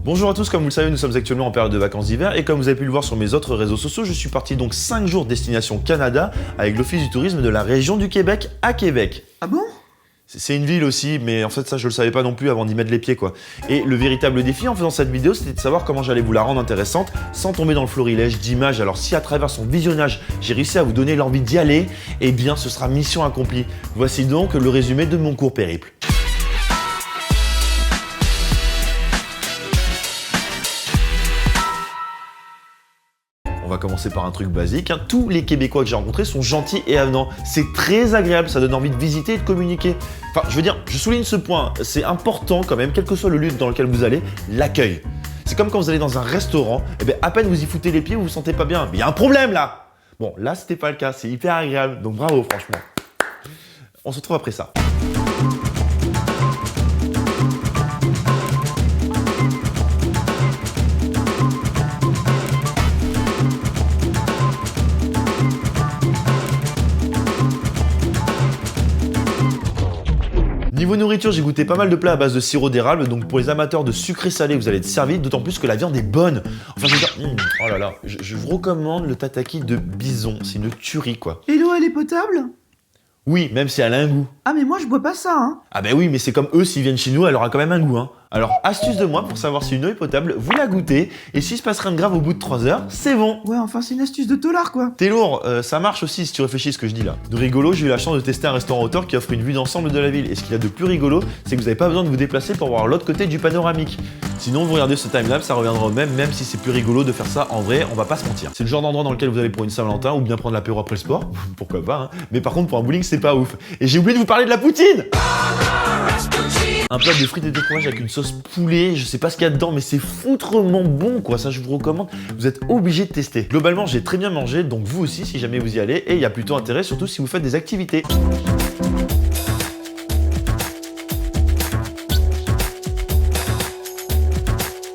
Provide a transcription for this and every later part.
Bonjour à tous, comme vous le savez, nous sommes actuellement en période de vacances d'hiver et comme vous avez pu le voir sur mes autres réseaux sociaux, je suis parti donc 5 jours destination Canada avec l'Office du tourisme de la région du Québec à Québec. Ah bon? C'est une ville aussi, mais en fait ça je le savais pas non plus avant d'y mettre les pieds quoi. Et le véritable défi en faisant cette vidéo, c'était de savoir comment j'allais vous la rendre intéressante sans tomber dans le florilège d'images. Alors si à travers son visionnage, j'ai réussi à vous donner l'envie d'y aller, eh bien ce sera mission accomplie. Voici donc le résumé de mon court périple. On va commencer par un truc basique. Tous les Québécois que j'ai rencontrés sont gentils et avenants. C'est très agréable, ça donne envie de visiter et de communiquer. Enfin, je veux dire, je souligne ce point, c'est important quand même, quel que soit le lieu dans lequel vous allez, l'accueil. C'est comme quand vous allez dans un restaurant, et bien à peine vous y foutez les pieds, vous vous sentez pas bien. Mais il y a un problème là! Bon, là c'était pas le cas, c'est hyper agréable, donc bravo franchement. On se retrouve après ça. Niveau nourriture, j'ai goûté pas mal de plats à base de sirop d'érable, donc pour les amateurs de sucré salé, vous allez être servis, d'autant plus que la viande est bonne. Enfin, je veux dire, oh là là, je vous recommande le tataki de bison, c'est une tuerie quoi. Et l'eau, elle est potable? Oui, même si elle a un goût. Ah mais moi je bois pas ça, hein. Ah bah oui, mais c'est comme eux, s'ils viennent chez nous, elle aura quand même un goût, hein. Alors, astuce de moi, pour savoir si une eau est potable, vous la goûtez, et s'il se passe rien de grave au bout de 3 heures, c'est bon. Ouais, enfin c'est une astuce de tolard quoi. T'es lourd, ça marche aussi si tu réfléchis à ce que je dis là. De rigolo, j'ai eu la chance de tester un restaurant hauteur qui offre une vue d'ensemble de la ville. Et ce qu'il y a de plus rigolo, c'est que vous n'avez pas besoin de vous déplacer pour voir l'autre côté du panoramique. Sinon, vous regardez ce timelapse, ça reviendra au même, même si c'est plus rigolo de faire ça en vrai, on va pas se mentir. C'est le genre d'endroit dans lequel vous allez pour une Saint-Valentin ou bien prendre l'apéro après le sport, pourquoi pas, hein. Mais par contre, pour un bowling, c'est pas ouf. Et j'ai oublié de vous parler de la poutine! Un plat de frites et de fromage avec une sauce poulet, je sais pas ce qu'il y a dedans, mais c'est foutrement bon quoi, ça je vous recommande, vous êtes obligé de tester. Globalement, j'ai très bien mangé, donc vous aussi si jamais vous y allez, et il y a plutôt intérêt, surtout si vous faites des activités.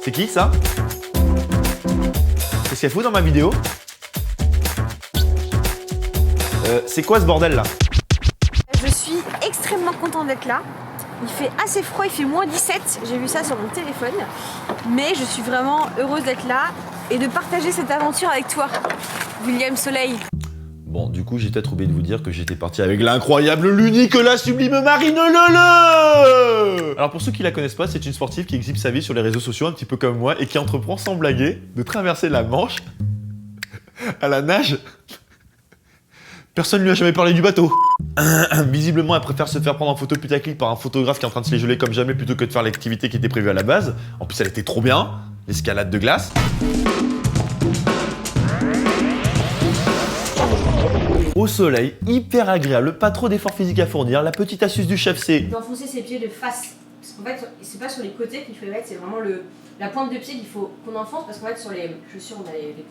C'est qui ça? Qu'est-ce qu'elle fout dans ma vidéo? C'est quoi ce bordel là? Je suis extrêmement contente d'être là. Il fait assez froid, il fait moins 17, j'ai vu ça sur mon téléphone. Mais je suis vraiment heureuse d'être là et de partager cette aventure avec toi, William Soleil. Bon, du coup, j'ai peut-être oublié de vous dire que j'étais parti avec l'incroyable, l'unique, la sublime Marine Leleu. Alors pour ceux qui la connaissent pas, c'est une sportive qui exhibe sa vie sur les réseaux sociaux, un petit peu comme moi, et qui entreprend sans blaguer de traverser la Manche à la nage. Personne lui a jamais parlé du bateau. Visiblement, elle préfère se faire prendre en photo putaclic par un photographe qui est en train de se les geler comme jamais plutôt que de faire l'activité qui était prévue à la base. En plus, elle était trop bien, l'escalade de glace. Au soleil, hyper agréable, pas trop d'efforts physiques à fournir. La petite astuce du chef, c'est D'enfoncer ses pieds de face. Parce qu'en fait, c'est pas sur les côtés qu'il faut les mettre, c'est vraiment la pointe de pied qu'il faut qu'on enfonce. Parce qu'en fait, sur les chaussures, on a les petits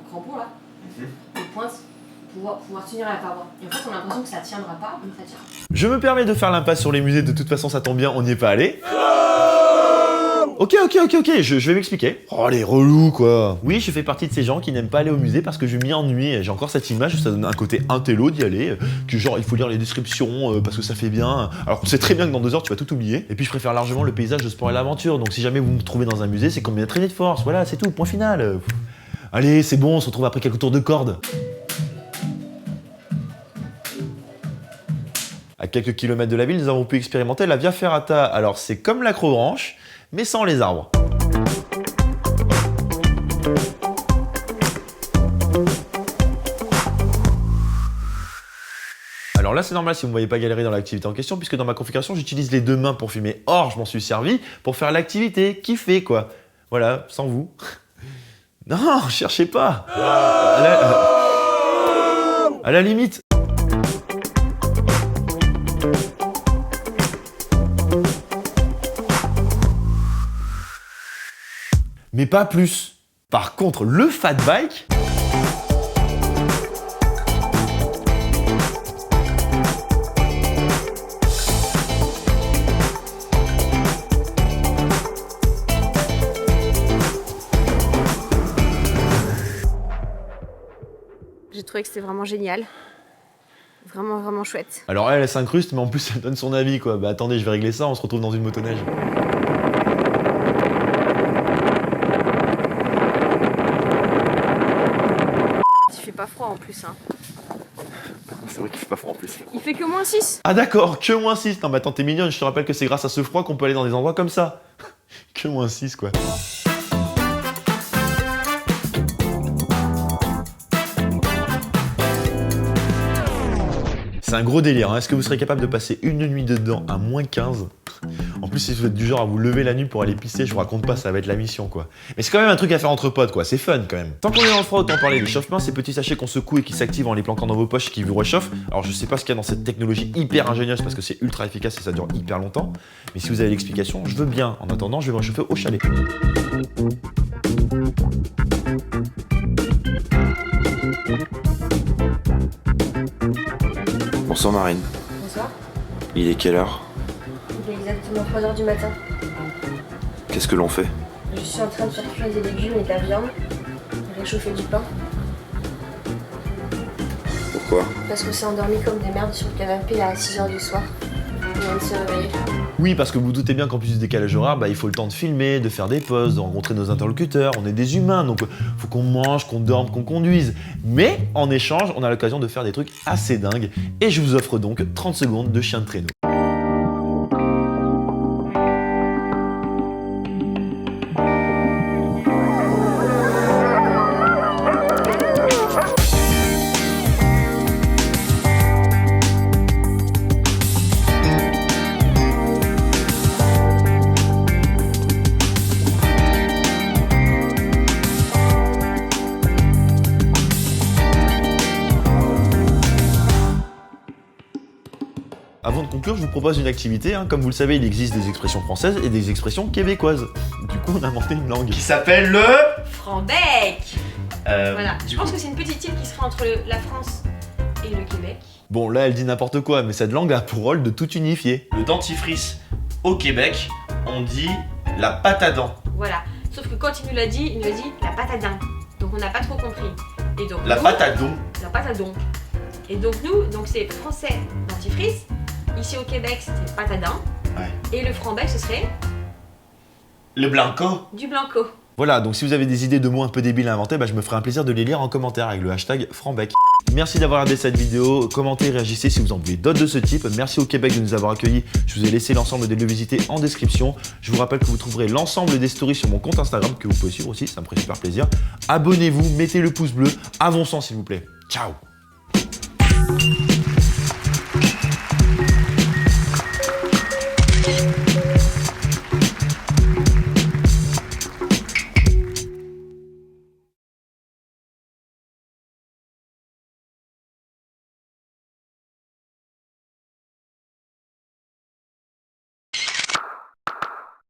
crampons là, les pointes. Pouvoir tenir la paroi. Et en fait, on a l'impression que ça tiendra pas, donc ça tient. Je me permets de faire l'impasse sur les musées, de toute façon ça tombe bien, on n'y est pas allé. Ok, je vais m'expliquer. Oh les relous quoi. Oui, je fais partie de ces gens qui n'aiment pas aller au musée parce que je m'y ennuie. J'ai encore cette image où ça donne un côté intello d'y aller, que genre il faut lire les descriptions parce que ça fait bien. Alors qu'on sait très bien que dans 2 heures tu vas tout oublier. Et puis je préfère largement le paysage, le sport et l'aventure. Donc si jamais vous me trouvez dans un musée, c'est qu'on vient de traîner de force. Voilà, c'est tout, point final. Allez, c'est bon, on se retrouve après quelques tours de corde. À quelques kilomètres de la ville, nous avons pu expérimenter la Via Ferrata. Alors c'est comme l'Acrobranche, mais sans les arbres. Alors là c'est normal si vous ne me voyez pas galérer dans l'activité en question, puisque dans ma configuration j'utilise les 2 mains pour filmer. Or je m'en suis servi pour faire l'activité, kiffer quoi. Voilà, sans vous. Non, cherchez pas. À la limite. Mais pas plus. Par contre, le fat bike, J'ai trouvé que c'était vraiment génial. Vraiment, vraiment chouette. alors elle s'incruste, mais en plus elle donne son avis quoi. Bah attendez, je vais régler ça, on se retrouve dans une motoneige. pas froid en plus. Hein. C'est vrai qu'il fait pas froid en plus. Il fait que -6. Ah d'accord, que -6. Non mais attends, t'es mignonne, je te rappelle que c'est grâce à ce froid qu'on peut aller dans des endroits comme ça. Que -6 quoi. C'est un gros délire, hein. Est-ce que vous serez capable de passer une nuit dedans à -15? En plus, si vous êtes du genre à vous lever la nuit pour aller pisser, je vous raconte pas, ça va être la mission quoi. Mais c'est quand même un truc à faire entre potes quoi, c'est fun quand même. Tant qu'on est dans le froid, autant parler des chauffe-mains, ces petits sachets qu'on secoue et qui s'activent en les planquant dans vos poches et qui vous réchauffent. Alors je sais pas ce qu'il y a dans cette technologie hyper ingénieuse parce que c'est ultra efficace et ça dure hyper longtemps. Mais si vous avez l'explication, je veux bien. En attendant, je vais me réchauffer au chalet. Bonsoir Marine. Bonsoir. Il est quelle heure? Il est exactement 3h du matin. Qu'est-ce que l'on fait? Je suis en train de faire cuire des légumes et de la viande. Et réchauffer du pain. Pourquoi? Parce que c'est endormi comme des merdes sur le canapé à 6h du soir. On vient de se réveiller. Oui, parce que vous doutez bien qu'en plus du décalage horaire, il faut le temps de filmer, de faire des pauses, de rencontrer nos interlocuteurs. On est des humains, donc faut qu'on mange, qu'on dorme, qu'on conduise. Mais en échange, on a l'occasion de faire des trucs assez dingues. Et je vous offre donc 30 secondes de chien de traîneau. Avant de conclure, je vous propose une activité. Comme vous le savez, il existe des expressions françaises et des expressions québécoises. Du coup, on a inventé une langue qui s'appelle le... Franbec. Voilà, je pense que c'est une petite île qui serait entre la France et le Québec. Bon, là, elle dit n'importe quoi, mais cette langue a pour rôle de tout unifier. Le dentifrice au Québec, on dit la pâte à dents. Voilà, sauf que quand il nous l'a dit la pâte à dents. Donc on n'a pas trop compris. Et donc La nous, pâte à dents. La pâte à dents. Et donc nous, c'est français dentifrice. Ici au Québec, c'était pâte à dents. Ouais. Et le franbec, ce serait Le blanco. du blanco. Voilà, donc si vous avez des idées de mots un peu débiles à inventer, je me ferai un plaisir de les lire en commentaire avec le hashtag Franbec. Merci d'avoir regardé cette vidéo, commentez, réagissez si vous en voulez d'autres de ce type. Merci au Québec de nous avoir accueillis. Je vous ai laissé l'ensemble des lieux visités en description. Je vous rappelle que vous trouverez l'ensemble des stories sur mon compte Instagram que vous pouvez suivre aussi, ça me ferait super plaisir. Abonnez-vous, mettez le pouce bleu, avançons s'il vous plaît. Ciao.